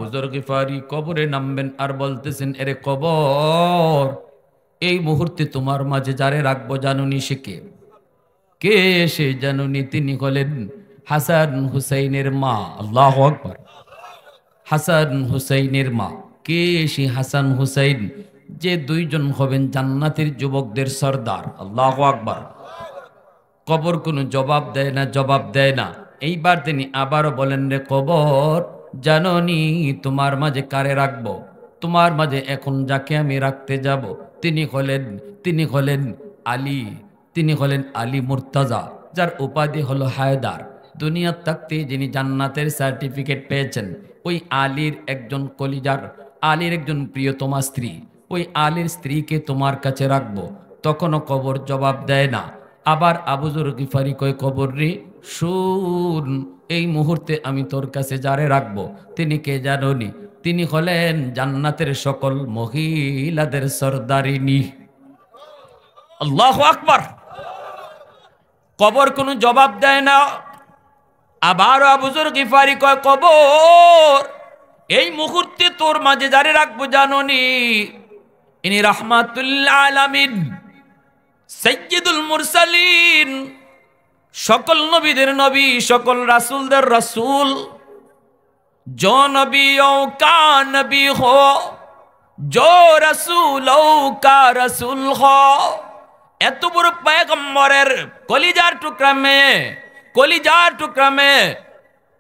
হুজুর গিফারি কবরে নামবেন আর বলতেছেন, এরে কবর, এই মুহূর্তে তোমার মাঝে যারে রাখবো জানুনি সে কে? কে সে জানুনি? তিনি হলেন হাসান হুসাইনের মা। আল্লাহু আকবার। হাসান হুসাইনের মা। কে সে হাসান হুসাইন? যে দুইজন হবেন জান্নাতের যুবকদের সর্দার। আল্লাহু আকবার। কবর কোনো জবাব দেয় না, জবাব দেয় না। এইবার তিনি আবারও বলেন, রে কবর, জাননি তোমার মাঝে কারে রাখবো? তোমার মাঝে এখন যাকে আমি রাখতে যাব তিনি হলেন আলী। তিনি হলেন আলী মুর্তাজা, যার উপাধি হলো হায়দার। দুনিয়ার থাকতে যিনি জান্নাতের সার্টিফিকেট পেয়েছেন, ওই আলীর একজন কলিজার, আলীর একজন প্রিয়তমা স্ত্রী, ওই আলীর স্ত্রীকে তোমার কাছে রাখবো। তখনও কবর জবাব দেয় না। আবার আবু যর গিফারি কয়, কবর রে শুন, এই মুহূর্তে আমি তোর কাছে যারে রাখবো তিনি কে জানোনি? তিনি হলেন জান্নাতের সকল মহিলাদের সর্দারিনী। আল্লাহু আকবার। কবর কোনো জবাব দেয় না। আবার আবু যর গিফারি কয়, কবর, এই মুহূর্তে তোর মাঝে যারে রাখবো জানোনি? ইনি রাহমাতুল আলামিন, সাইয়্যিদুল মুরসালিন, সকল নবীদের নবী, সকল রাসূলদের রাসূল। जो नबियों का नबी हो, जो रसूलों का रसूल हो, এত বড় পয়গম্বরের কলিজার টুকরা মে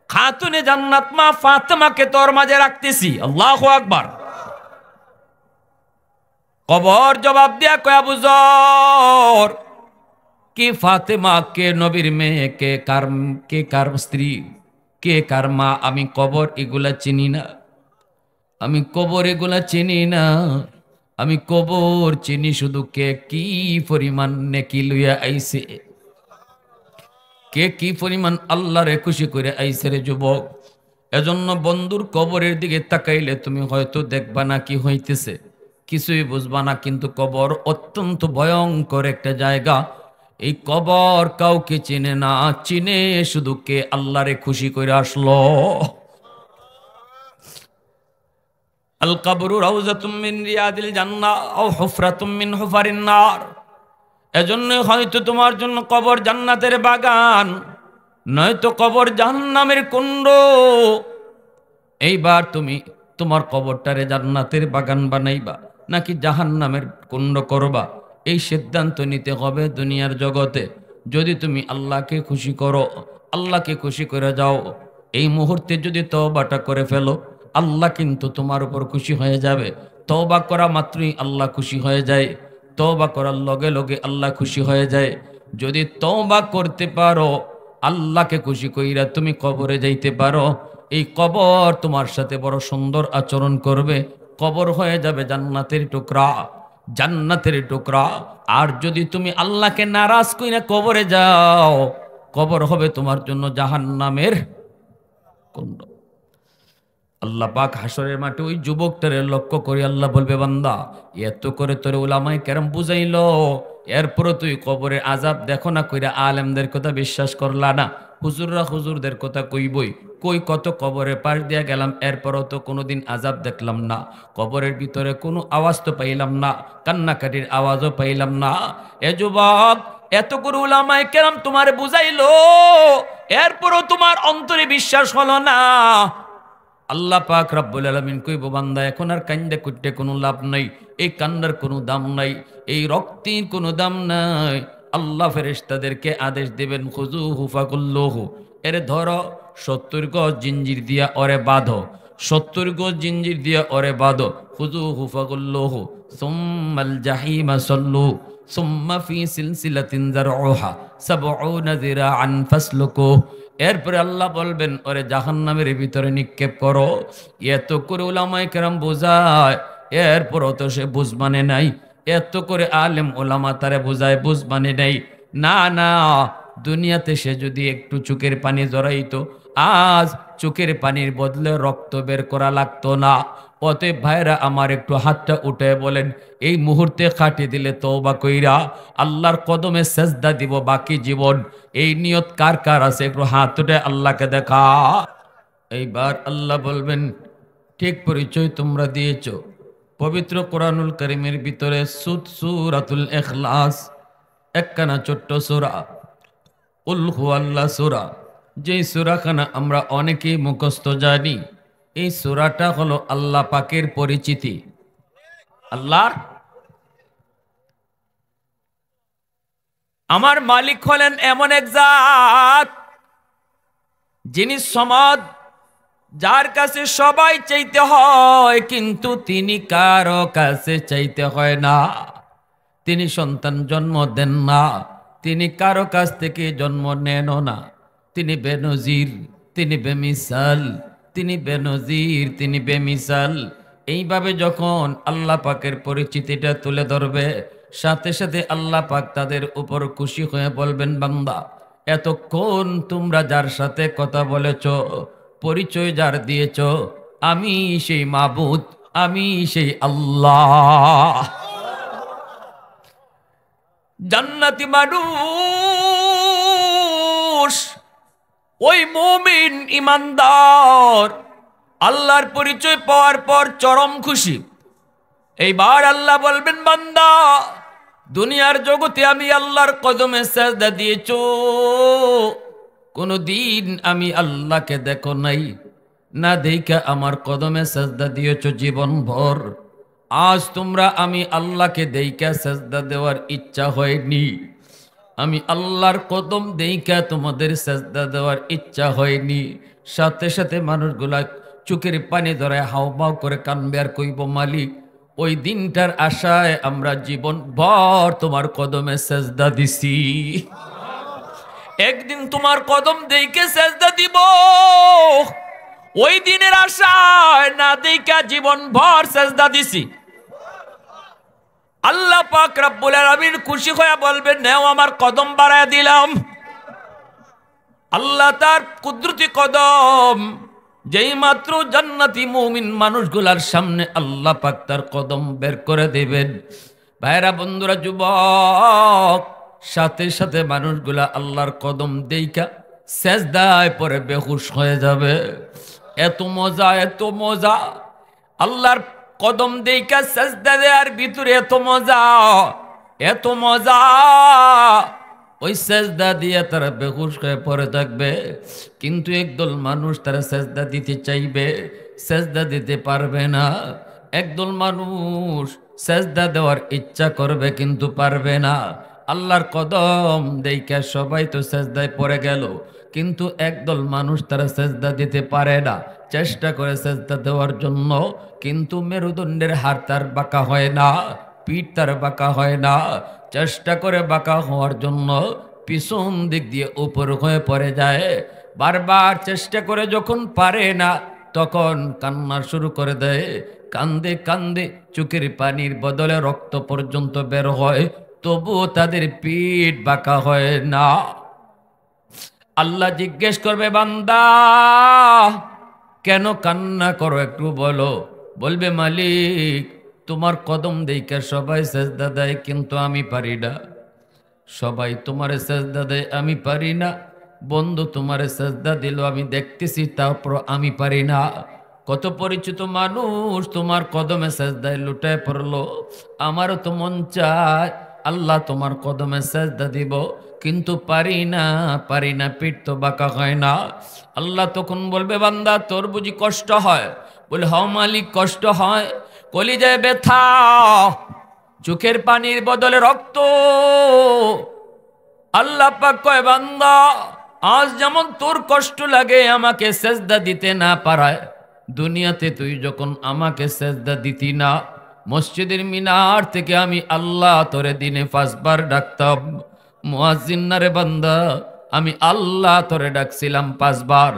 খাতুনে জান্নাত মা ফাতেমাকে তোর মাঝে রাখতেছি। আল্লাহু আকবার। কবর জবাব দিয়া কয়, আবু যর, কি ফাতেমা কে নবীর মেয়ে, কে কার স্ত্রী, কে কার মা? আমি কবর এগুলা চিনি না, আমি কবর এগুলা চিনি না। আমি কবর চিনি শুধু কে কি পরিমাণ নেকি লইয়া আইছে, কে কি পরিমাণ আল্লাহরে খুশি করে আইছে রে যুবক। এজন্য বন্ধুর কবরের দিকে তাকাইলে তুমি হয়তো দেখবা না কি হইতেছে, কিছুই বুঝবা না, কিন্তু কবর অত্যন্ত ভয়ঙ্কর একটা জায়গা। এই কবর কাউকে চিনে না, চিনে শুধু কে আল্লাহরে খুশি করে আসলো। আল কবরু রাউযাতুম মিন রিয়াদিল জান্নাহ আও হুফরাতুম মিন হুফারিন নার। এজন্য হয়তো তোমার জন্য কবর জান্নাতের বাগান, নয়তো কবর জাহান্নামের কুণ্ড। এইবার তুমি তোমার কবরটারে জান্নাতের বাগান বানাইবা নাকি জাহান্নামের কুণ্ড করবা, এই সিদ্ধান্ত নিতে হবে দুনিয়ার জগতে। যদি তুমি আল্লাহকে খুশি করো, আল্লাহকে খুশি করে যাও, এই মুহূর্তে যদি তওবাটা করে ফেলো, আল্লাহ কিন্তু তোমার উপর খুশি হয়ে যাবে। তওবা করা মাত্রই আল্লাহ খুশি হয়ে যায়, তওবা করার লগে লগে আল্লাহ খুশি হয়ে যায়। যদি তওবা করতে পারো, আল্লাহকে খুশি কইরা তুমি কবরে যাইতে পারো, এই কবর তোমার সাথে বড় সুন্দর আচরণ করবে। কবর হয়ে যাবে জান্নাতের টুকরা, জান্নাতের টুকরা। আর যদি তুমি আল্লাহকে নারাজ কইরা কবরে যাও, কবর হবে তোমার জন্য জাহান্নামের কুণ্ড। আল্লাহ পাক হাসরের মাঠে ওই যুবকটারে লক্ষ্য করে আল্লাহ বলবে, বান্দা, এত করে তোরে উলামায়ে কেরাম বুঝাইলো, এরপরও তুই কবরে আযাব দেখো না কইরা আলেমদের কথা বিশ্বাস করলা না। হুজুররা হুজুরদের কথা কইবই, কই কত কবরে পাশ দিয়া গেলাম, এরপরও তো কোনোদিন আযাব দেখলাম না। কবরের ভিতরে কোনো আওয়াজ তো পাইলাম না, কান্নাকাটির আওয়াজও পাইলাম না। এ যুবক, এত করে উলামায়ে কেরাম তোমারে বুঝাইলো, এরপরও তোমার অন্তরে বিশ্বাস হলো না। আল্লাহ পাক রব্বুল আলামিন কইব, বান্দা, এখন আর কান্দে কুটে কোনো লাভ নাই, এই কান্নার কোনো দাম নাই, এই রক্তের কোনো দাম নাই। আল্লাহ ফেরেশতাদেরকে আদেশ দিবেন, খুযুহু ফাকুল্লুহু, এরে ধরো, 70 গজ জিঞ্জির দিয়া ওরে বাঁধো, 70 গজ জিঞ্জির দিয়া ওরে বাঁধো। খুযুহু ফাকুল্লুহু সুম্মাল জাহিমা সাল্লু সুম্মা ফি সিলসিলাতিন যারউহা 70 যিরাআন ফাসলুকু। এরপরে আল্লাহ বলবেন, ওরে জাহান্নামের ভিতরে নিক্ষেপ করো। এত করে উলামায়ে কেরাম বোঝায়, এরপরও তো সে বুঝ মানে নাই। এত করে আলেম ওলামা তারে বোঝায়, বুঝ মানে নাই। না না, দুনিয়াতে সে যদি একটু চোখের পানি জড়াইতো, আজ চোখের পানির বদলে রক্ত বের করা লাগতো না। অতএব ভাইরা আমার, একটু হাতটা উঠে বলেন, এই মুহূর্তে খাটি দিলে তওবা কইরা আল্লাহর কদমে সেজদা দিব বাকি জীবন, এই নিয়ত কার কার আছে? একটু হাত উঠে আল্লাহকে দেখা। এইবার আল্লাহ বলবেন, ঠিক পরিচয় তোমরা দিয়েছ। পবিত্র কোরআনুল কারীমের ভিতরে সূরাতুল ইখলাস একখানা ছোট্ট সূরা, কুল হুয়াল্লাহ সূরা, যেই সূরাখানা আমরা অনেকেই মুখস্থ জানি। এই সূরাটা হলো আল্লাহ পাকের পরিচিতি। আল্লাহর আমার মালিক হলেন এমন এক জাত যিনি সমাদ, যার কাছে সবাই চাইতে হয় কিন্তু তিনি কারো কাছে চাইতে হয় না। তিনি সন্তান জন্ম দেন না, তিনি কারো কাছ থেকে জন্ম নেনও না। তিনি বেনজির, তিনি বেমিসাল, তিনি বেনজির, তিনি বেমিসাল। এইভাবে যখন আল্লাহ পাকের পরিচিতিটা তুলে ধরবে, সাথে সাথে আল্লাহ পাক তাদের উপর খুশি হয়ে বলবেন, বান্দা এতক্ষণ তোমরা যার সাথে কথা বলেছ, পরিচয় যার দিয়েছ, আমি সেই মাবুদ, আমি সেই আল্লাহ। জান্নাতি মানুষ, ওই মুমিন ইমানদার আল্লাহর পরিচয় পাওয়ার পর চরম খুশি। এইবার আল্লাহ বলবেন, বান্দা দুনিয়ার জগতে আমি আল্লাহর কদমে সাজদা দিয়েছ, কোনদিন আমি আল্লাহকে দেখো নাই, না দেখা আমার কদমে সাজদা দিয়েছ জীবন ভর। আজ তোমরা আমি আল্লাহকে দেইকা সাজদা দেওয়ার ইচ্ছা হয়নি, আমি আল্লাহর কদম দেইকা তোমাদের সাজদা দেওয়ার ইচ্ছা হয়নি। সাথে সাথে মানুষগুলা চোখের পানি ধরে হাওমাও করে কানবে আর কইব, মালিক ওই দিনটার আশায় আমরা জীবন ভর তোমার কদমে সাজদা দিছি, একদিন তোমার কদম দেইকে সাজদা দিব। ওই দিনের আশায় না দেইকা জীবন ভর সাজদা দিছি। আল্লাহ পাক রব্বুল আলামিন খুশি হয়ে বলবেন, নেও আমার কদম বাড়ায় দিলাম। আল্লাহ তার কুদরতি কদম যেই মাত্র জান্নাতি মুমিন মানুষগুলার সামনে আল্লাহ পাক তার কদম বের করে দেবেন। ভাইরা, বন্ধুরা, যুবক, সাথে সাথে মানুষগুলা আল্লাহর কদম দেইকা সেজদায় পরে বেহুশ হয়ে যাবে। এত মজা, এত মজা আল্লাহর কদম দেইকা সেজদা দেওয়ার ভিতরে, এত মজা, এত মজা। ওই সেজদা দিয়ে তারা বেহুশ হয়ে পড়ে থাকবে, কিন্তু একদল মানুষ তারা সেজদা দিতে চাইবে, সেজদা দিতে পারবে না। একদল মানুষ সেজদা দেওয়ার ইচ্ছা করবে কিন্তু পারবে না। আল্লাহর কদম দেইকা সবাই তো সেজদায় পড়ে গেল, কিন্তু একদল মানুষ তারা সেজদা দিতে পারে না। চেষ্টা করে সেজদা দেওয়ার জন্য, কিন্তু মেরুদণ্ডের হাড় তার বাঁকা হয় না, পিঠ তার বাঁকা হয় না। চেষ্টা করে বাঁকা হওয়ার জন্য পিছন দিক দিয়ে উপর হয়ে পড়ে যায়। বারবার চেষ্টা করে যখন পারে না, তখন কান্না শুরু করে দেয়। কান্দে কান্দে চোখের পানির বদলে রক্ত পর্যন্ত বের হয়, তবুও তাদের পিঠ বাঁকা হয় না। আল্লাহ জিজ্ঞেস করবে, বান্দা কেন কান্না করো, একটু বলো। বলবে, মালিক তোমার কদম দেইকা সবাই সেজদা দেয় কিন্তু আমি পারি না। সবাই তোমারে সেজদা দেয়, আমি পারি না। বন্ধু তোমারে সেজদা দিল, আমি দেখতেছি, তারপর আমি পারি না। কত পরিচিত মানুষ তোমার কদমে সেজদায় লুটায় পড়লো, আমারও তো মন চায় আল্লাহ তোমার কদমে সেজদা দিব, কিন্তু পারি না, পারি না, পিঠ তো বাঁকা হয় না। আল্লাহ তখন বলবে, বান্দা তোর বুঝি কষ্ট হয়? বলে, হও মালিক, কষ্ট হয়, কলিজায় ব্যথা, চোখের পানির বদলে রক্ত। আল্লাহ পাক কয়, বান্দা আজ যেমন তোর কষ্ট লাগে আমাকে সেজদা দিতে না পারায়, দুনিয়াতে তুই যখন আমাকে সেজদা দিতি না, মসজিদের মিনার থেকে আমি আল্লাহ তোরে দিনে 5 বার ডাকতাম। মুয়াজ্জিন না রে বান্দা, আমি আল্লাহ তোরে ডাকছিলাম 5 বার।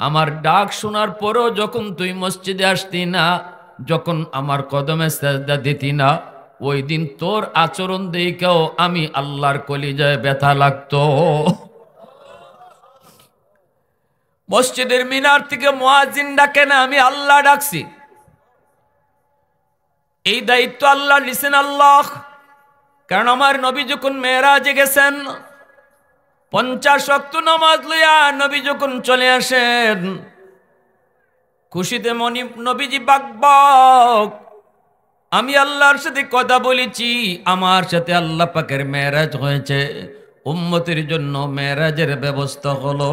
আমার ডাক শোনার পরও যখন তুই মসজিদে আসতি না, যখন আমার কদমে সেজদা দিতি না, ওই দিন তোর আচরণ দেখেও আমি আল্লাহর কলিজায় ব্যথা লাগতো। মসজিদের মিনার থেকে মুয়াজ্জিন ডাকে না, আমি আল্লাহ ডাকছি। এই দায়িত্ব আল্লাহ নিছেন আল্লাহ। কারণ আমার নবী যখন মেরাজে গেছেন, 50 ওয়াক্ত নামাজ লইয়া নবী যখন চলে আসেন, খুশিতে মনি নবীজি বাকবাক, আমি আল্লাহর সাথে কথা বলেছি, আমার সাথে আল্লাহ পাকের মেরাজ হয়েছে। উম্মতের জন্য মেরাজের ব্যবস্থা হলো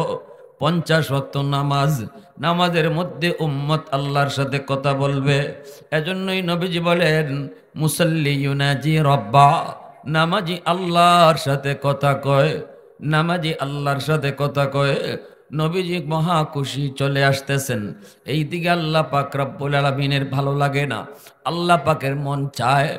50 ওয়াক্ত নামাজ। নামাজের মধ্যে উম্মত আল্লাহর সাথে কথা বলবে। এজন্যই নবীজি বলেন মুসাল্লি ইউনাজি রব্বা, নামাজি আল্লাহর সাথে কথা কয়, নামাজি আল্লাহর সাথে কথা কয়। নবীজি মহা খুশি চলে আসতেছেন। এই দিকে আল্লাহ পাক রব্বুল আলামিনের ভালো লাগে না, আল্লাহ পাকের মন চায়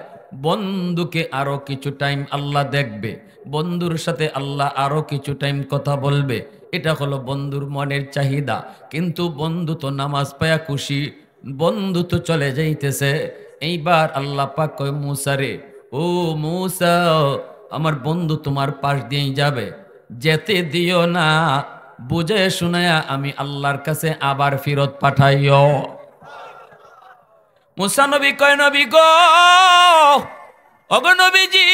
বন্ধুকে আরো কিছু টাইম আল্লাহ দেখবে, বন্ধুর সাথে আল্লাহ আরো কিছু টাইম কথা বলবে। এটা হলো বন্ধুর মনের চাহিদা। কিন্তু বন্ধু তো নামাজ পায়া খুশি, বন্ধু তো চলে যাইতেছে। এইবার আল্লাহ পাক কয় মুসা রে, ও মুসা, আমার বন্ধু তোমার পাশ দিয়েই যাবে, যেতে দিও না, বুঝে শুনায়া আমি আল্লাহর কাছে আবার ফিরত পাঠাইও। মুসা নবী কয় নবী গো, ওগো নবীজি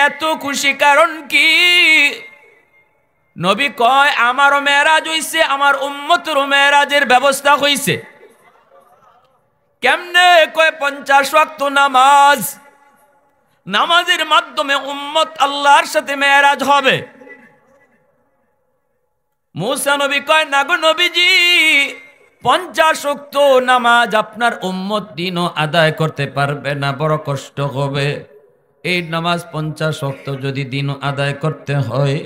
এত খুশি কারণ কি? নবী কয় আমারও মেরাজ হইছে, আমার উম্মতেরও মেরাজের ব্যবস্থা হইছে। কেমনে? কয় 50 ওয়াক্ত নামাজ, নামাজের মাধ্যমে উম্মত আল্লাহর সাথে মেরাজ হবে। মুসা নবী কয় না গো নবীজি, 50 ওয়াক্ত নামাজ আপনার উম্মত দিনও আদায় করতে পারবে না, বড় কষ্ট হবে। এই নামাজ 50 ওয়াক্ত যদি দিনও আদায় করতে হয়,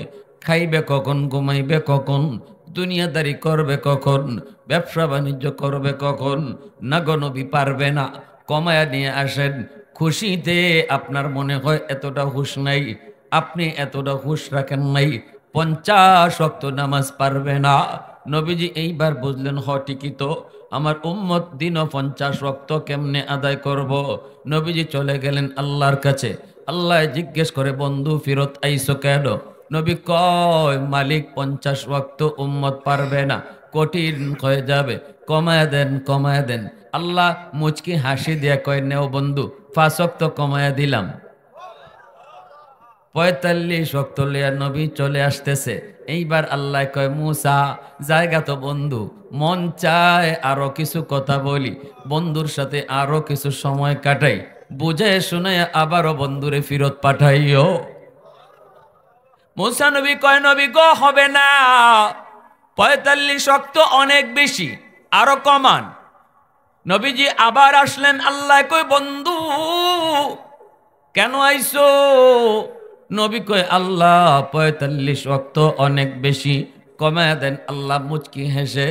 খাইবে কখন, ঘুমাইবে কখন, দুনিয়াদারি করবে কখন, ব্যবসা বাণিজ্য করবে কখন? না গো নবী পারবে না, কমায়া নিয়ে আসেন। খুশিতে আপনার মনে হয় এতটা হুঁশ নাই, আপনি এতটা হুঁশ রাখেন নাই, 50 ওয়াক্ত নামাজ পারবে না। নবীজি এইবার বুঝলেন হ ঠিকই তো, আমার উম্মত দিনও 50 ওয়াক্ত কেমনে আদায় করব। নবীজি চলে গেলেন আল্লাহর কাছে। আল্লাহ জিজ্ঞেস করে বন্ধু ফিরত আইসো কেন? নবী কয় মালিক 50 ওয়াক্ত উম্মত পারবে না, কঠিন হয়ে যাবে, কমায় দেন কমায় দেন। আল্লাহ মুচকি হাসি দিয়া কয় নেও বন্ধু, 5 ওয়াক্ত কমায়া দিলাম। 45 ওয়াক্ত লিয়া নবী চলে আসতেছে। এইবার আল্লাহ কয় মুসা জায়গা তো বন্ধু, মন চায় আরো কিছু কথা বলি, বন্ধুর সাথে আরো কিছু সময় কাটাই, বুঝে শুনে আবারও বন্ধুরে ফিরত পাঠাইও। মুসা নবী কয় নবী গো হবে না, 45 ওয়াক্ত অনেক বেশি, আরো কমান। নবীজি আবার আসলেন। আল্লাহ কয় বন্ধু কেন আইসো? নবী কয় আল্লাহ 45 ওয়াক্ত অনেক বেশি, কমায়া দেন। আল্লাহ মুচকি হেসে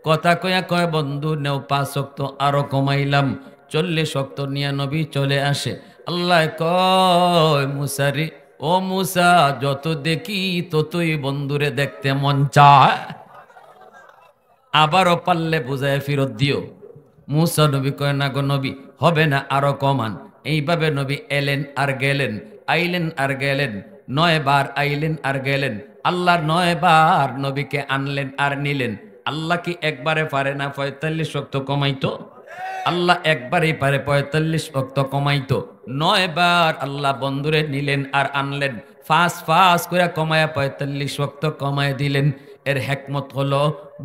কথা কয়া কয় বন্ধু নেও 5 ওয়াক্ত আরো কমাইলাম, 40 ওয়াক্ত নিয়ে নবী চলে আসে। আল্লাহ কয় মুসারি, ও মুসা যত দেখি ততই বন্ধুরে দেখতে মন চায়, আবারও পারলে বুঝায় ফিরত দিও। মুসা নবী কয় না গো নবী হবে না, আরো কমান। এইভাবে নবী এলেন আর গেলেন, আইলেন আর গেলেন, 9 বার আইলেন আর গেলেন। আল্লাহ 9 বার নবীকে আনলেন আর নিলেন। আল্লাহ কি একবারে পারে না 45 ওয়াক্ত কমাইতো? আল্লাহ একবারেই পারে 45 ওয়াক্ত কমাইতো। 9 বার আল্লাহ বন্ধুরে নিলেন আর আনলেন, ফাঁস ফাঁস করে কমায়া 45 ওয়াক্ত কমায় দিলেন। এর হেকমত হলো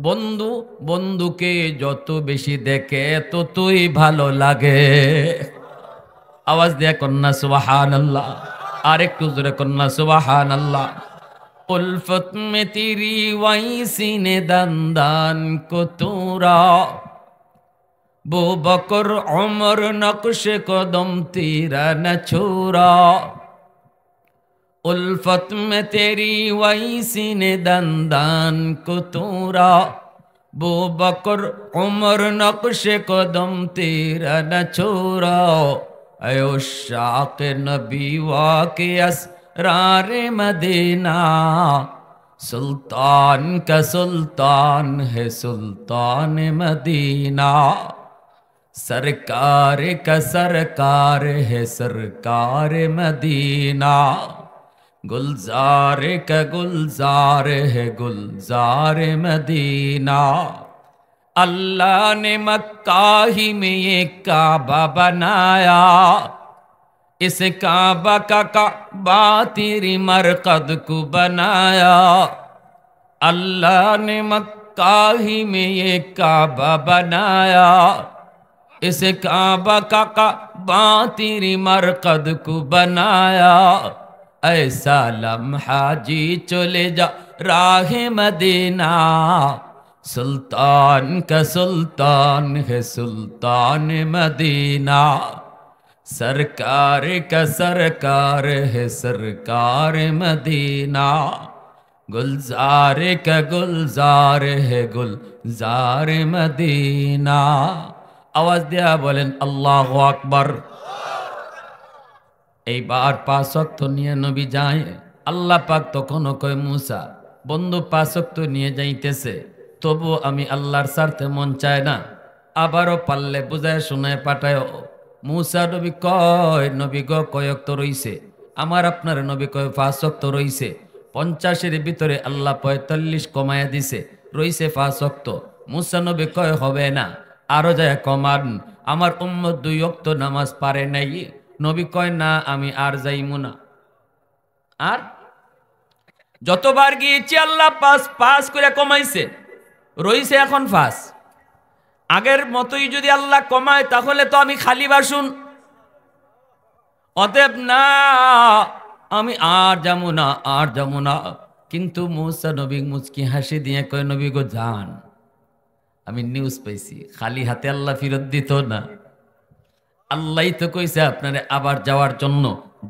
বন্ধু বন্ধুকে যত বেশি দেখে ততই ভালো লাগে। আওয়াজ দিয়ে কন্যা সুবহানাল্লাহ, আর একটু জোরে কন্যা সুবহানাল্লাহ। উলফত মে তেরি ওয়াইসি নে দান কো তোরা, বো বকর উমর নকশে কদম তেরা ন ছোরা। उल्फत में तेरी वैसी ने दंदान को तोरा, बो बकर उमर नक्श कदम तेरा न छोरा। अयो शाक नबी वाके असरार मदीना, सुल्तान का सुल्तान है सुल्तान मदीना, सरकार का सरकार है सरकार मदीना, गुलजार का गुलजार है गुलजार मदीना। अल्लाह ने मक्का ही में ये काबा बनाया, इस काबा का काबा तेरी मरकद को बनाया। अल्लाह ने मक्का काही में ये काबा बनाया, इस काबा का काबा तेरी मरकद को बनाया। ऐसा लम्हा जी चले जा राह मदीना, सुल्तान का सुल्तान है सुल्तान मदीना, सरकार का सरकार है सरकार मदीना, गुलजार का गुलजार है गुलजार मदीना। आवाज दिया बोलें अल्लाहु আকবার। এইবার 5 ওয়াক্ত নিয়ে নবী যায়। আল্লাহ পাক তখনও কয় মুসা বন্ধু 5 ওয়াক্ত নিয়ে যাইতেছে, তবু আমি আল্লাহর স্বার্থে মন চায় না, আবারও পারলে বুঝায় শোনায় পাঠায়। মুসা নবী কয় নবী গ কয় ওয়াক্ত রইছে? আমার আপনার নবী কয় 5 ওয়াক্ত রইছে। 50-এর ভিতরে আল্লাহ 45 কমায়া দিছে, রইছে 5 ওয়াক্ত। মুসা নবী কয় হবে না, আরো যায় কমান, আমার উম্মত 2 ওয়াক্ত নামাজ পারে নাই। নবী কয় না আমি আর যাইমু না। আর যতবার গিয়েছি আল্লাহ 5 করে কমাইছে, রইছে এখন 5। আগের মতোই যদি আল্লাহ কমায় তাহলে তো আমি খালি বাসুন। অতএব না, আমি আর যাবো না, আর যাবো না। কিন্তু মুসা নবী মুচকি হাসি দিয়ে কয় নবী গো যান, আমি নিউজ পাইছি খালি হাতে আল্লাহ ফিরত দিত না। আল্লাহ তো কইছে আপনারে আবার যাওয়ার জন্য,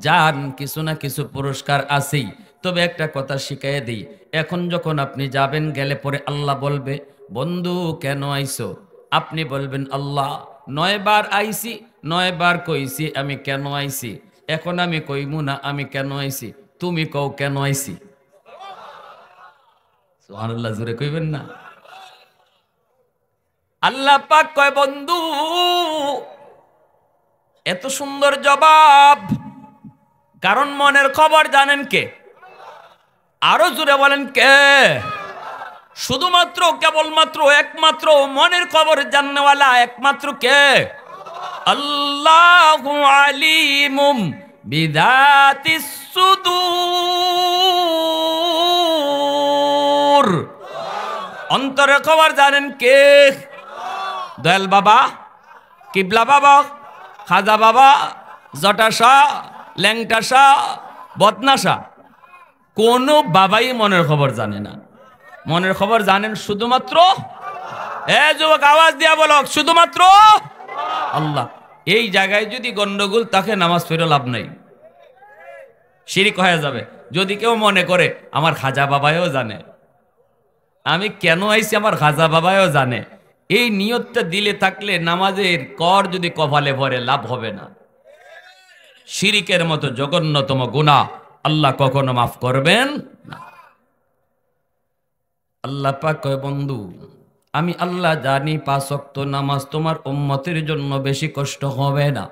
যান, কিছু না কিছু পুরস্কার আছেই। তবে একটা কথা শিখাই দিই, এখন যখন আপনি যাবেন, গেলে পরে আল্লাহ বলবে বন্ধু কেন আইছো? আপনি বলবেন আল্লাহ 9 বার আইছি, 9 বার কইছি আমি কেন আইছি। এখন আমি কইমু না আমি কেন আইছি, তুমি কও কেন আইছি। সুবহানাল্লাহ, জোরে কইবেন না। আল্লাহ পাক কয় বন্ধু এত সুন্দর জবাব, কারণ মনের খবর জানেন কে? আরো জোরে বলেন কে? শুধুমাত্র কেবলমাত্র একমাত্র মনের খবর জাননেওয়ালা একমাত্র কে? আল্লাহু আলিমুম বিযাতিস সুদূর। অন্তরের খবর জানেন কে? দয়াল বাবা, কিবলা বাবা, খাজা বাবা, জটা শাহ, ল্যাংটা শাহ, বদনা শাহ, কোনো বাবাই মনের খবর জানে না। মনের খবর জানেন শুধুমাত্র, যুবক আওয়াজ দিয়া বলো, শুধুমাত্র আল্লাহ। এই জায়গায় যদি গন্ডগোল তাকে নামাজ পড়ে লাভ নাই, শিরিক হয়ে যাবে। যদি কেউ মনে করে আমার খাজা বাবাও জানে, আমি কেন আইছি আমার খাজা বাবাও জানে, এই নিয়তটা দিলে থাকলে নামাজের কর যদি কপালে ভরে লাভ হবে না। শিরিকের মতো জঘন্যতম গুনাহ আল্লাহ কখনো মাফ করবেন না। আল্লাহ পাক কয় বন্ধু আমি আল্লাহ জানি 5 ওয়াক্ত নামাজ তোমার উম্মতের জন্য বেশি কষ্ট হবে না,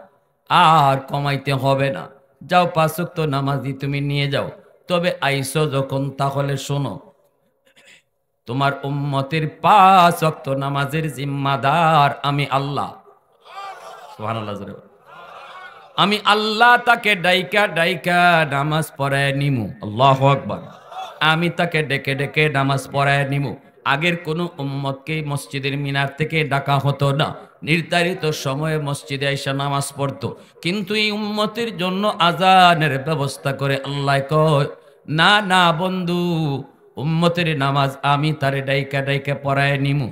আর কমাইতে হবে না। যাও 5 ওয়াক্ত নামাজই তুমি নিয়ে যাও। তবে আইসো যখন, তাহলে শোনো, তোমার উম্মতের 5 ওয়াক্ত নামাজের জিম্মাদার আমি আল্লাহ। সুবহানাল্লাহ, আমি আল্লাহ তাকে ডাইকা ডাইকা নামাজ পড়ায় নিমু। আল্লাহু আকবার। আমি তাকে ডেকে ডেকে নামাজ পড়ায় নিমু। আগের কোন উম্মতকে মসজিদের মিনার থেকে ডাকা হতো না, নির্ধারিত সময়ে মসজিদে আইসা নামাজ পড়তো। কিন্তু এই উম্মতের জন্য আজানের ব্যবস্থা করে আল্লাহ কয় না না বন্ধু, উম্মতের নামাজ আমি তারে ডাইকা ডাইকা পড়ায় নিমু।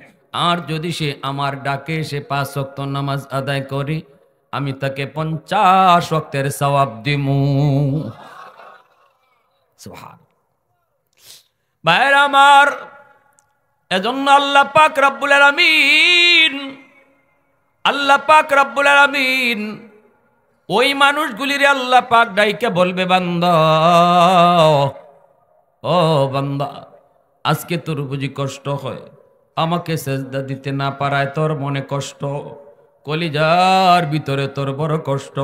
আর যদি সে আমার ডাকে সে 5 ওয়াক্ত নামাজ আদায় করে, আমি তাকে 50 ওয়াক্তের সওয়াব দিমু। সুবহান। ভাইরা আমার, এজন্য আল্লাহ পাক রব্বুল আলামিন, আল্লাহ পাক রব্বুল আলামিন ওই মানুষগুলিরে আল্লাহ পাক ডাইকে বলবে বান্দা, ও বান্দা, আজকে তোর বুঝি কষ্ট হয়, আমাকে সেজদা দিতে না পারায় তোর মনে কষ্ট, কলিজার ভিতরে তোর বড় কষ্ট,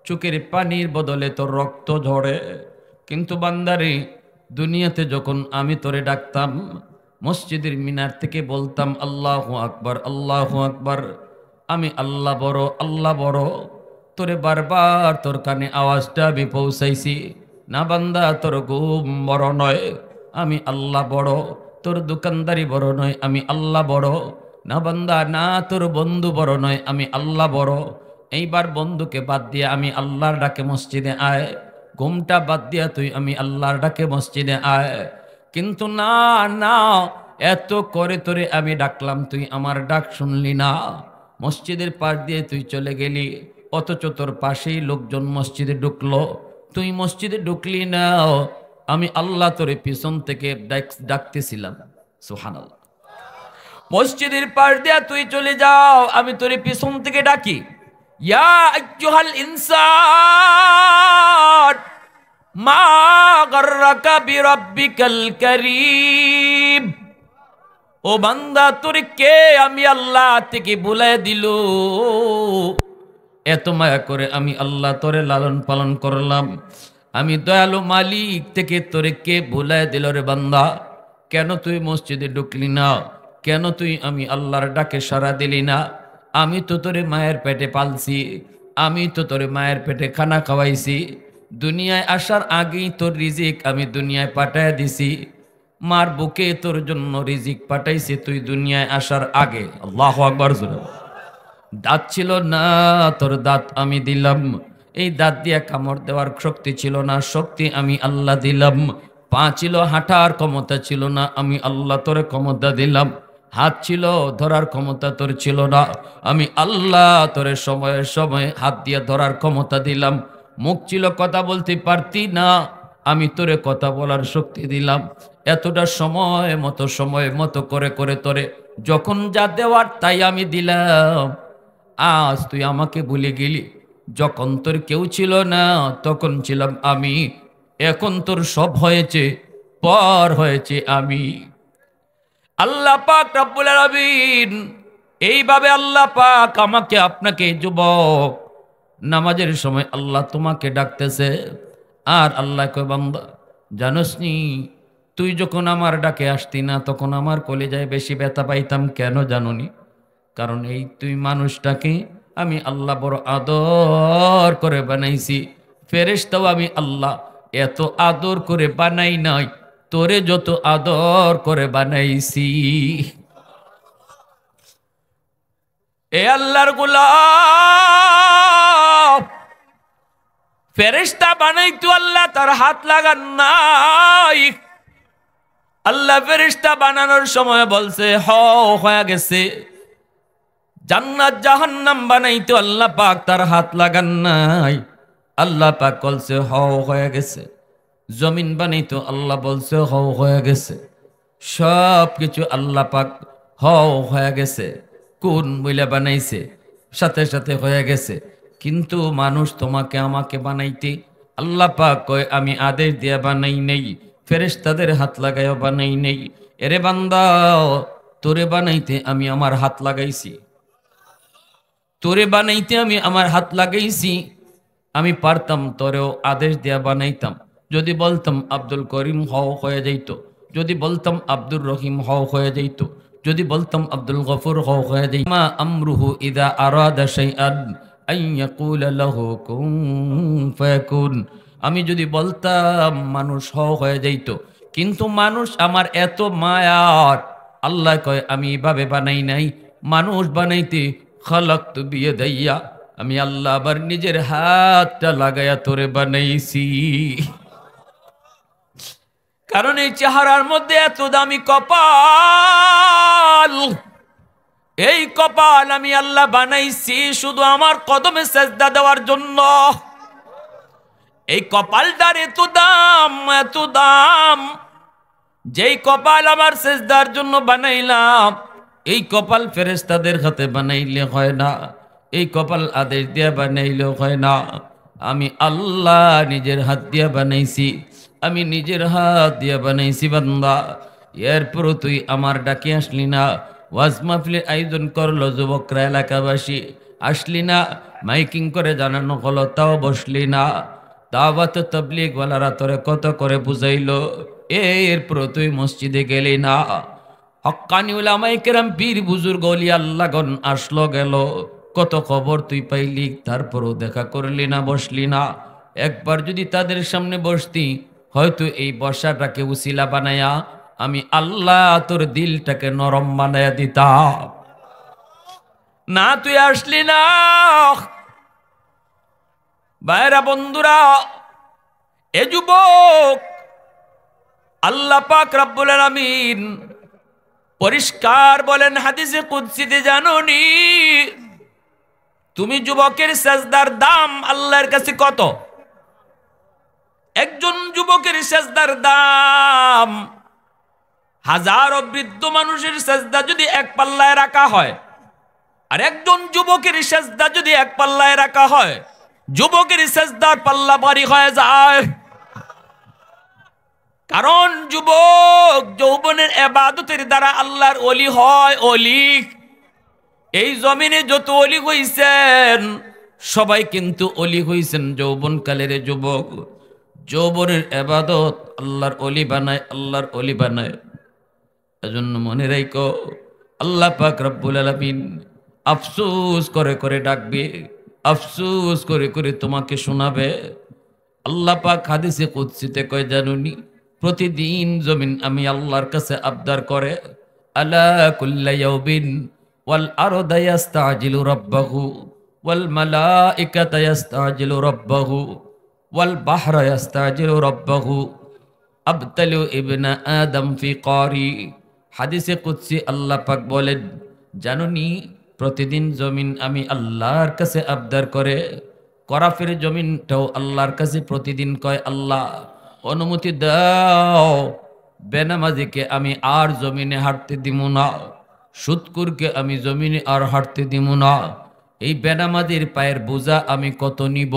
চোখের পানির বদলে তোর রক্ত ঝরে। কিন্তু বান্দারে, দুনিয়াতে যখন আমি তোরে ডাকতাম, মসজিদের মিনার থেকে বলতাম আল্লাহু আকবার, আল্লাহু আকবার, আমি আল্লাহ বড়, আল্লাহ বড়, তোরে বারবার তোর কানে আওয়াজটা আমি পৌঁছাইছি না বান্দা, তোর ঘুম বড় নয়, আমি আল্লাহ বড়, তোর দোকানদারি বড় নয়, আমি আল্লাহ বড়। না বান্দা, না তোর বন্ধু বড় নয়, আমি আল্লাহ বড়। এইবার বন্ধুকে বাদ দিয়ে আমি আল্লাহর ডাকে মসজিদে আয়, ঘুমটা বাদ দিয়া তুই আমি আল্লাহর ডাকে মসজিদে আয়। কিন্তু না, না, এত করে তোরে আমি ডাকলাম, তুই আমার ডাক শুনলি না। মসজিদের পাশ দিয়ে তুই চলে গেলি, অথচ তোর পাশেই লোকজন মসজিদে ঢুকলো, তুই মসজিদে ঢুকলি না। আমি আল্লাহ তোরে পিছন থেকে ডাকতেছিলাম। সুবহানাল্লাহ। মসজিদের পাশ দিয়া তুই চলে যাও, আমি তোরে পিছন থেকে ডাকি, ইয়া আইয়ুহাল ইনসান মা গাররাকা বিরাব্বিকাল কারীম। ও বান্দা, তোরে কে আমি আল্লাহ থেকে বুলায় দিল? এত মায়া করে আমি আল্লাহ তোরে লালন পালন করলাম, আমি দয়ালু মালিক থেকে তোরে কে বুলায় দিল রে বান্দা? কেন তুই মসজিদে ঢুকলি না? কেন তুই আমি আল্লাহর ডাকে সাড়া দিলি না? আমি তো তোরে মায়ের পেটে পালছি, আমি তো তোরে মায়ের পেটে খানা খাওয়াইছি, দুনিয়ায় আসার আগেই তোর রিজিক আমি দুনিয়ায় পাঠায় দিছি। মার বুকে তোর জন্য রিজিক পাঠাইছি তুই দুনিয়ায় আসার আগে। আল্লাহু আকবার। দাঁত ছিল না, তোর দাঁত আমি দিলাম। এই দাঁত দিয়ে কামড় দেওয়ার শক্তি ছিল না, শক্তি আমি আল্লাহ দিলাম। পা ছিল, হাঁটার ক্ষমতা ছিল না, আমি আল্লাহ তোরে ক্ষমতা দিলাম। হাত ছিল, ধরার ক্ষমতা তোর ছিল না, আমি আল্লাহ তোরে সময়ে সময়ে হাত দিয়ে ধরার ক্ষমতা দিলাম। মুখ ছিল, কথা বলতে পারতি না, আমি তোরে কথা বলার শক্তি দিলাম। এতটা সময় মতো করে করে তোরে যখন যা দেওয়ার তাই আমি দিলাম। আজ তুই আমাকে ভুলে গেলি। যখন তোর কেউ ছিল না তখন ছিলাম আমি, এখন তোর সব হয়েছে, পর হয়েছে আমি। আল্লাহ পাক রব্বুল আলামিন এইভাবে আল্লাহ পাক আমাকে আপনাকে, যুবক, নামাজের সময় আল্লাহ তোমাকে ডাকতেছে। আর আল্লাহ কয়, বান্দা জানোস নি, তুই যখন আমার ডাকে আসতি না তখন আমার কলিজায় বেশি ব্যথা পাইতাম। কেন জানোনি? কারণ এই তুই মানুষটাকে আমি আল্লাহ বড় আদর করে বানাইছি। ফেরেশতাও আমি আল্লাহ এত আদর করে বানাই নাই, তোরে যত আদর করে বানাইছি। এ আল্লাহর গোলাম, ফেরেশতা বানাইতো আল্লাহ তার হাত লাগান নাই। আল্লাহ ফেরেশতা বানানোর সময় বলছে হয়ে গেছে। জান্নাত জাহান্নাম বানাইতো আল্লাহ পাক তার হাত লাগান নাই, আল্লাহ পাক বলছে হয়ে গেছে। জমিন বানাইতো আল্লাহ বলছে হয়ে গেছে। সব কিছু আল্লাহ পাক হয়ে গেছে। কোন বইলা বানাইছে, সাথে সাথে হয়ে গেছে। কিন্তু মানুষ তোমাকে আমাকে বানাইতে আল্লাহ পাক কয় আমি আদেশ দিয়া বানাই নেই, ফেরেশতাদের হাত লাগাইও বানাই নেই। এরে বান্দা, তোরে বানাইতে আমি আমার হাত লাগাইছি, তোরে বানাইতে আমি আমার হাত লাগাইছি। আমি পারতাম তোরেও আদেশ দিয়া বানাইতাম। যদি বলতাম আব্দুল করিম হয়ে যাইত, যদি বলতাম আব্দুর রহিম হয়ে যাইত, যদি বলতাম আব্দুল গফুর হয়ে যাইত। মা আমরুহু ইদা আরাদা শাইআন আন ইয়াকুলা লাহু কুন ফায়াকুন। আমি যদি বলতাম মানুষ হয়ে যাইত, কিন্তু মানুষ আমার এত মায়ার, আল্লাহ কয় আমি এভাবে বানাই নাই। মানুষ বানাইতে খালাকতু বিয়াদাইয়া, আমি আল্লাহ আবার নিজের হাতটা লাগাইয়া তোরে বানাইছি। কারণ এই চেহারার মধ্যে এত দামি কপাল, এই কপাল আমি আল্লাহ বানাইছি শুধু আমার কদমে সেজদা দেওয়ার জন্য। এই কপালটার এত দাম, এত দাম। যেই কপাল আমার সেজদার জন্য বানাইলাম, এই কপাল ফেরেশতাদের হাতে বানাইলে হয় না, এই কপাল আদেশ দিয়ে বানাইলেও হয় না। আমি আল্লাহ নিজের হাত দিয়ে বানাইছি, আমি নিজের হাত দিয়ে বানাইছি বান্দা। এরপরও তুই আমার ডাকে আসলি না। ওয়াজ মাহফিলের আয়োজন করলো যুবকরা, এলাকাবাসী, আসলি না। মাইকিং করে জানানো হলো, তাও বসলি না। দাওয়াত তাবলীগ ওয়ালারা তোরে কত করে বুঝাইলো, এরপরও তুই মসজিদে গেলি না। হক্কানি উলামায়ে কেরাম, পীর বুজুর্গ ওলি আল্লাহগণ আসলো গেল, কত খবর তুই পাইলি, তারপরও দেখা করলি না, বসলি না। একবার যদি তাদের সামনে বসতি, হয়তো এই বসাটাকে উসিলা বানায়া আমি আল্লাহ তোর দিলটাকে নরম বানায়া দিতাম। না, তুই আসলি না। ভাইরা বন্ধুরা, এ যুবক, আল্লাহ পাক রব্বুল আলামিন পরিষ্কার বলেন হাদিসে কুদসিতে, জানোনি তুমি যুবকের সেজদার দাম আল্লাহর কাছে কত? একজন যুবকের সেজদার দাম হাজারো বৃদ্ধ মানুষের সেজদা যদি এক পাল্লায় রাখা হয়, আর একজন যুবকের সেজদা যদি এক পাল্লায় রাখা হয়, যুবকের সেজদার পাল্লা ভারী হয়ে যায়। কারণ যুবক যৌবনের ইবাদতের দ্বারা আল্লাহর ওলি হয়। ওলি, এই জমিনে যত ওলি হইছেন সবাই কিন্তু ওলি হইছেন যৌবনকালের যুবক। যৌবনের ইবাদত আল্লাহর ওলি বানায়, আল্লাহর ওলি বানায়। এজন্য মনে রাখো, আল্লাহ পাক রব্বুল আলামিন আফসোস করে করে ডাকবে, আফসোস করে করে তোমাকে শোনাবে। আল্লাহ পাক হাদিসে কুদসিতে কয়, জানুনি প্রতিদিন জমিন আমি আল্লাহর কাছে আবদার করে, আলা কুল্লা ইয়াউমিন ওয়াল আরদু ইস্তাজিলু রাব্বাহু ওয়াল মালাইকাতু ইস্তাজিলু রাব্বাহু ওয়াল বাহরু ইস্তাজিলু রাব্বাহু আবতালু ইবনা আদম ফি কারি। হাদিসে কুদসি আল্লাহ পাক বলেন, জানুনি প্রতিদিন জমিন আমি আল্লাহর কাছে আবদার করে। করাফের জমিনটাও আল্লাহর কাছে প্রতিদিন কয়, আল্লাহ অনুমতি দাও, বেনামাজিকে আমি আর জমিনে হাঁটতে দিব না, সুদকুরকে আমি জমিনে আর হাঁটতে দিব না। এই বেনামাজির পায়ের বোঝা আমি কত নিব,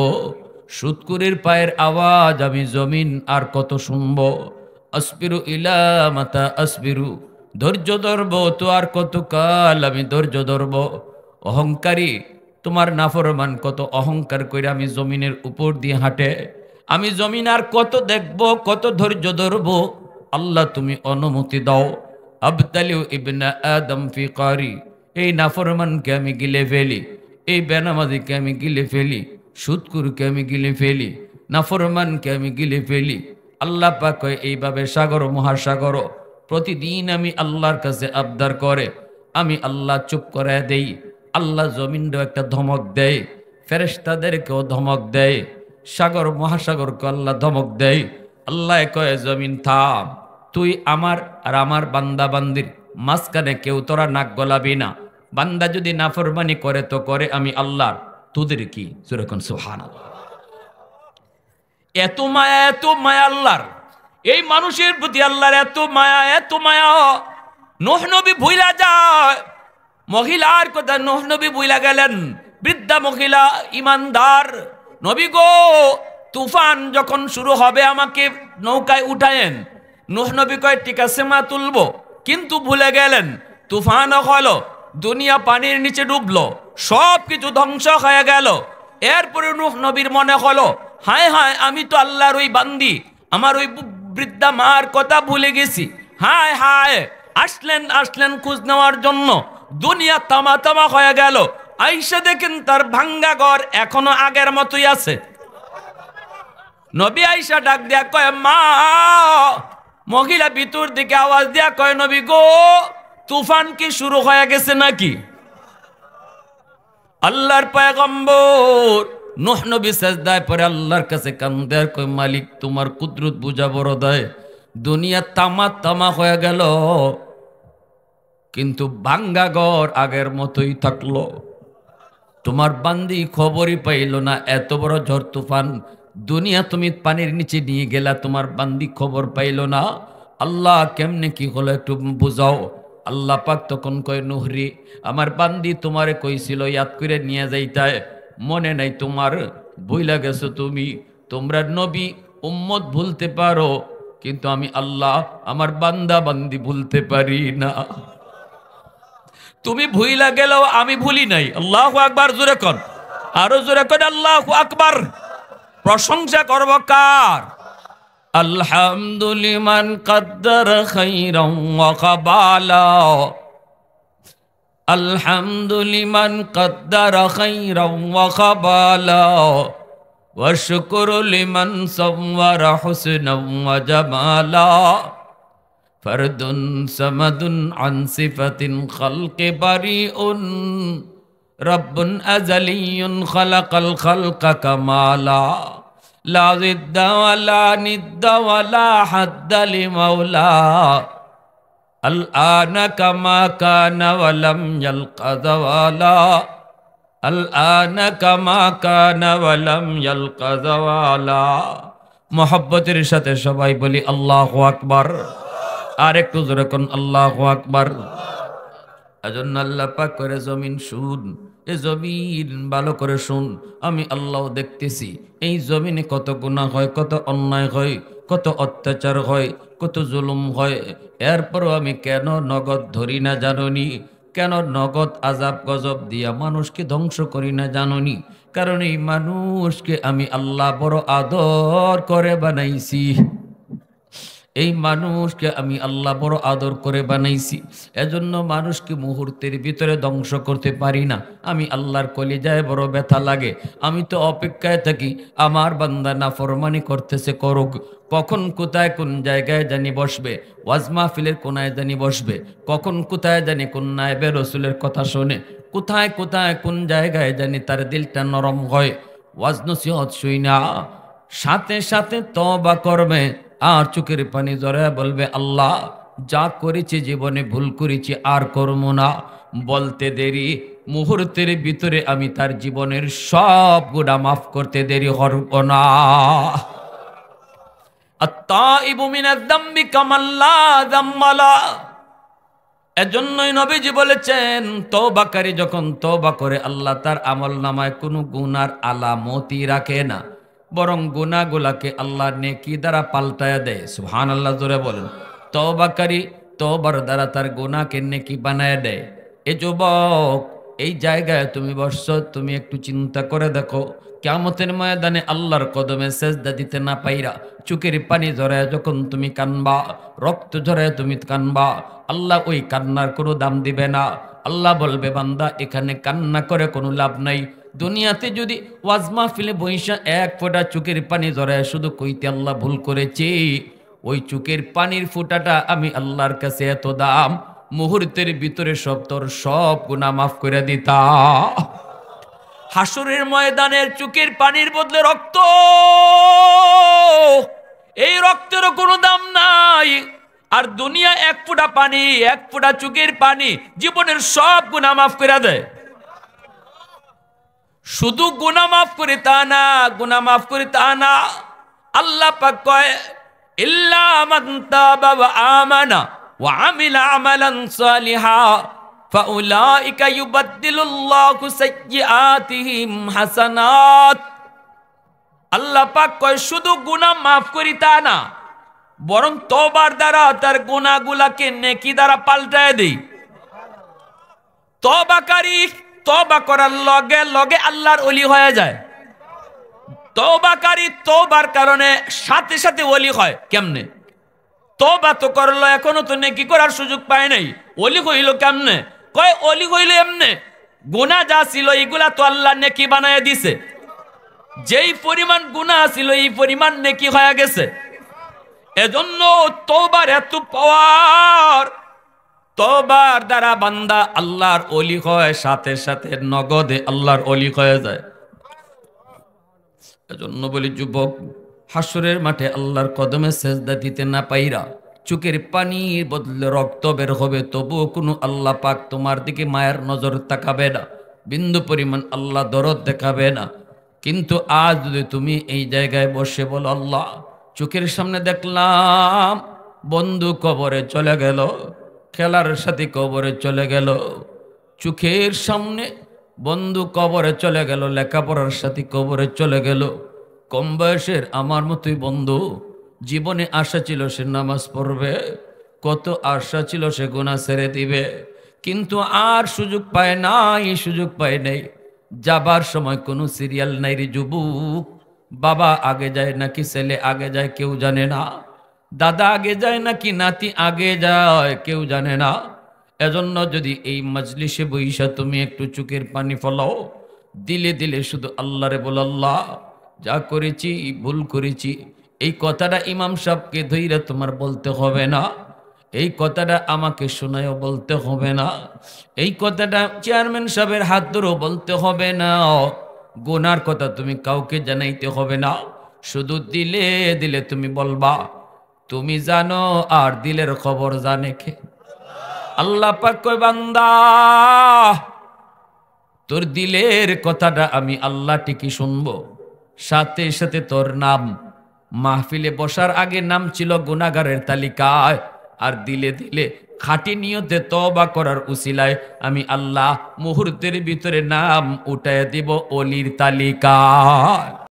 সুদকুরের পায়ের আওয়াজ আমি জমিন আর কত শুনব। আসবিরু ইলা মাতা আসবিরু, ধৈর্য ধরব তো আর কত কাল আমি ধৈর্য ধরব। অহংকারী তোমার নাফরমান কত অহংকার করে আমি জমিনের উপর দিয়ে হাঁটে, আমি জমিন আর কত দেখব, কত ধৈর্য ধরব। আল্লাহ তুমি অনুমতি দাও। আবতালিউ ইবনা আদম ফি কারি, এই নাফরমানকে আমি গিলে ফেলি, এই বেনামাজিকে আমি গিলে ফেলি, সুদকুরকে আমি গিলে ফেলি, নাফরমানকে আমি গিলে ফেলি। আল্লাহ পাক এইভাবে সাগর মহাসাগর প্রতিদিন আমি আল্লাহর কাছে আবদার করে, আমি আল্লাহ চুপ করে দেই। আল্লাহ জমিনও একটা ধমক দেয়, ফেরেশতাদেরকেও ধমক দেয়, সাগর মহাসাগরকে আল্লাহ ধমক দেয়। আল্লাহ কয়, জমিন থাম, তুই আমার আর আমার বান্দা বান্দির মাঝখানে কেউ তোরা নাক গলাবি না। বান্দা যদি নাফরমানি করে তো করে, আমি আল্লাহ, তোদের কি? যেরকম সুবহানাল্লাহ। এত মায়া, এত মায়া আল্লাহর, এই মানুষের প্রতি আল্লাহর এত মায়া, এত মায়া। নূহ নবী ভুইলা যায়, মহিলার কথা নূহ নবী ভুইলা গেলেন। বৃদ্ধা মহিলা ইমানদার, নবী গো তুফান যখন শুরু হবে আমাকে নৌকায় উঠায়েন। নূহ নবী কয়, ঠিক আছে মা তুলবো, কিন্তু ভুলে গেলেন। তুফান হলো, দুনিয়া পানির নিচে ডুবলো, সব কিছু ধ্বংস হয়ে গেল। এরপরে নূহ নবীর মনে হলো, হায় হায়, আমি তো আল্লাহর ওই বান্দি, আমার ওই বৃদ্ধা মার কথা ভুলে গেছি। হায় হায়, আসলেন খোঁজ নেওয়ার জন্য। দুনিয়া তামা তামা হয়ে গেল। আইসা দেখেন তার ভাঙ্গা ঘর এখনো আগের মতোই আছে। নবী আইসা ডাক দিয়া কয়, মা। মহিলা ভিতর দিকে আওয়াজ দিয়া কয়, নবী গো তুফান কি শুরু হয়ে গেছে নাকি? আল্লাহর পয়গম্বর নূহ নবী সাজদায় পড়ে আল্লাহর কাছে কান্দে আর কয়, মালিক তোমার কুদরত বুঝা বড় দেয়। দুনিয়া তামা তামা হয়ে গেল, কিন্তু ভাঙ্গা ঘর আগের মতোই থাকলো। তোমার বান্দি খবরই পাইল না, এত বড় ঝড় তুফান, দুনিয়া তুমি পানির নিচে নিয়ে গেলা, তোমার বান্দি খবর পাইল না। আল্লাহ কেমনে কি হলো একটু বুঝাও। আল্লাহ পাক তখন কয়, নুহরি আমার বান্দি তোমারে কইছিল ইয়াদ করে নিয়ে যাইতায়, মনে নাই তোমার, ভুইলা গেছো তুমি। তোমরা নবী উম্মত ভুলতে পারো, কিন্তু আমি আল্লাহ আমার বান্দা বান্দি ভুলতে পারি না। তুমি ভুইলা গেলেও আমি ভুলি নাই। আল্লাহু আকবার, জোরে কোন, আরো জোরে কোন আল্লাহু আকবার। প্রশংসা করব কার? আলহামদুলিমান কদ্দার খাইরাম ওয়া কাবালা, আলহামদুলিমান কদ্দার খাইরাম ওয়া কাবালা, ওয়া শুকরু লিমান সাওয়ারা হুসনাম ওয়া জামালা। ফারদুন সামাদুন আন সিফাতিন খালকে বারিউন রব্বুন আজালিয়ুন খালাকাল খালকা কামালা লা জিদ্দা ওয়ালা নিদ্দা ওয়ালা হাদ্দা লিমাওলা আল আনা কামা কানা ওয়ালাম ইয়ালকা যাওয়ালা আল আনা কামা কানা ওয়ালাম ইয়ালকা যাওয়ালা। মোহাব্বতের সাথে সবাই বলি আল্লাহু আকবার। আর একটু জোরে কোন আল্লাহু আকবার। এজন্য আল্লাহ পাক করে জমিন শুন, এ জমিন ভালো করে শুন, আমি আল্লাহ দেখতেছি এই জমিনে কত গুনাহ হয়, কত অন্যায় হয়, কত অত্যাচার হয়, কত জুলুম হয়। এরপরও আমি কেন নগদ ধরি না জাননি? কেন নগদ আজাব গজব দিয়া মানুষকে ধ্বংস করি না জাননি? কারণ এই মানুষকে আমি আল্লাহ বড় আদর করে বানাইছি। এই মানুষকে আমি আল্লাহ বড় আদর করে বানাইছি। এজন্য মানুষকে মুহূর্তের ভিতরে ধ্বংস করতে পারি না। আমি আল্লাহর কলিজায় বড় ব্যথা লাগে। আমি তো অপেক্ষায় থাকি আমার বান্দা নাফরমানি করতেছে করুক, কখন কোথায় কোন জায়গায় জানি বসবে, ওয়াজ মাহফিলের কোনায় জানি বসবে, কখন কোথায় জানি কোন নায়েবে রসুলের কথা শোনে, কোথায় কোথায় কোন জায়গায় জানি তার দিলটা নরম হয়। ওয়াজ নসিহত শুই না, সাথে সাথে তওবা করবে আর চোখের পানি জড়ায় বলবে আল্লাহ যা করেছি জীবনে ভুল করেছি আর করব না। বলতে দেরি, মুহূর্তের ভিতরে আমি তার জীবনের সব গুনাহ মাফ করতে দেরি হব না। আত-তাইবু মিনাজ যামবি কামান লা যাম্বা লা। এজন্যই নবীজি বলেছেন তওবাকারী যখন তওবা করে আল্লাহ তার আমলনামায় কোনো গুনার আলামতই রাখে না, বরং গুনাহগুলোকে আল্লাহ নেকি দ্বারা পাল্টায়া দেয়। সুবহানাল্লাহ জোরে বলেন। তওবাকারী তওবার দ্বারা তার গুনাহকে নেকি বানায় দেয়। এ যুবক, এই জায়গায় তুমি বসছো, তুমি একটু চিন্তা করে দেখো, কিয়ামতের ময়দানে আল্লাহর কদমে সেজদা দিতে না পাইরা চোখের পানি ঝরায় যখন তুমি কানবা, রক্ত ঝরায় তুমি কানবা, আল্লাহ ওই কান্নার কোনো দাম দিবে না। আল্লাহ বলবে বান্দা এখানে কান্না করে কোনো লাভ নাই। দুনিয়াতে যদি ওয়াজ মাহফিলে বইসা এক ফোঁটা চোখের পানি ঝরায় শুধু কইতে আল্লাহ ভুল করেছি, ওই চোখের পানির ফোঁটাটা আমি আল্লাহর কাছে এত দাম, মুহূর্তের ভিতরে সব তোর সব গুনাহ মাফ করে দিতা। হাসরের ময়দানের চোখের পানির বদলে রক্ত, এই রক্তেরও কোনো দাম নাই। আর দুনিয়া এক ফোঁটা পানি, এক ফোঁটা চোখের পানি জীবনের সব গুনাহ মাফ করে দেয়। শুধু গুনাহ মাফ করে তা না, গুনাহ মাফ করে তা না, আল্লাহ পাক কয় ইল্লা মান তাবা ওয়া আমানা ওয়া আমিলা আমালান সালিহা ফাউলাইকা ইউবাদদিলুল্লাহু সাইয়্যাতিহিম হাসানাত। আল্লাহ পাক কয় শুধু গুনাহ মাফ করি তা না, বরং তওবার দ্বারা তার গুনাহগুলোকে নেকি দ্বারা পাল্টায় দেই। তওবাকারী তওবা করার লগে লগে আল্লাহর ওলি হয়ে যায়। তওবাকারী তওবার কারণে সাথে সাথে ওলি হয়। কেমনে? তওবা তো করলো, এখনো তো নেকি করার সুযোগ পায় নাই, ওলি হইল কেমনে? কয় ওলি হইল এমনে, গুনাহ যা ছিল এগুলা তো আল্লাহ নেকি বানায় দিছে। যেই পরিমাণ গুনাহ ছিল এই পরিমাণ নেকি হয়ে গেছে। এজন্য তওবার এত পাওয়ার। তওবার দ্বারা বান্দা আল্লাহর ওলি হয়, সাথে সাথে নগদে আল্লাহর ওলি হয়ে যায়। এজন্য বলি যুবক, হাসরের মাঠে আল্লাহর কদমে সেজদা দিতে না পাইরা চোখের পানির বদলে রক্ত বের হবে, তবুও কোনো আল্লাহ পাক তোমার দিকে মায়ের নজর তাকাবে না, বিন্দু পরিমাণ আল্লাহ দরদ দেখাবে না। কিন্তু আজ যদি তুমি এই জায়গায় বসে বলো আল্লাহ চোখের সামনে দেখলাম বন্ধু কবরে চলে গেল, খেলার সাথে কবরে চলে গেল, চোখের সামনে বন্ধু কবরে চলে গেল, লেখাপড়ার সাথে কবরে চলে গেল, কম বয়সের আমার মতোই বন্ধু, জীবনে আশা ছিল সে নামাজ পড়বে, কত আশা ছিল সে গুনাহ ছেড়ে দিবে, কিন্তু আর সুযোগ পায় নাই, সুযোগ পায় নাই। যাবার সময় কোনো সিরিয়াল নাই রে যুবক, বাবা আগে যায় নাকি ছেলে আগে যায় কেউ জানে না, দাদা আগে যায় নাকি নাতি আগে যায় কেউ জানে না। এজন্য যদি এই মজলিসে বইসা তুমি একটু চোখের পানি ফলাও, দিলে দিলে শুধু আল্লাহরে বল আল্লাহ যা করেছি ভুল করেছি, এই কথাটা ইমাম সাহেবকে ধইরা তোমার বলতে হবে না। এই কথাটা আমাকে শোনায়ও বলতে হবে না, এই কথাটা চেয়ারম্যান সাহেবের হাত ধরেও বলতে হবে না, গুনার কথা তুমি কাউকে জানাইতে হবে না, শুধু দিলে দিলে তুমি বলবা তুমি জানো, আর দিলের খবর জানে কে? আল্লাহ পাক কয় বান্দা তোর দিলের কথাটা আমি আল্লাহ ঠিকই শুনবো, সাথে সাথে তোর নাম মাহফিলে বসার আগে নাম ছিল গুনাহগারের তালিকায়, আর দিলে দিলে খাঁটি নিয়তে তওবা করার উসিলায় আমি আল্লাহ মুহূর্তের ভিতরে নাম উঠায় দিব অলির তালিকায়।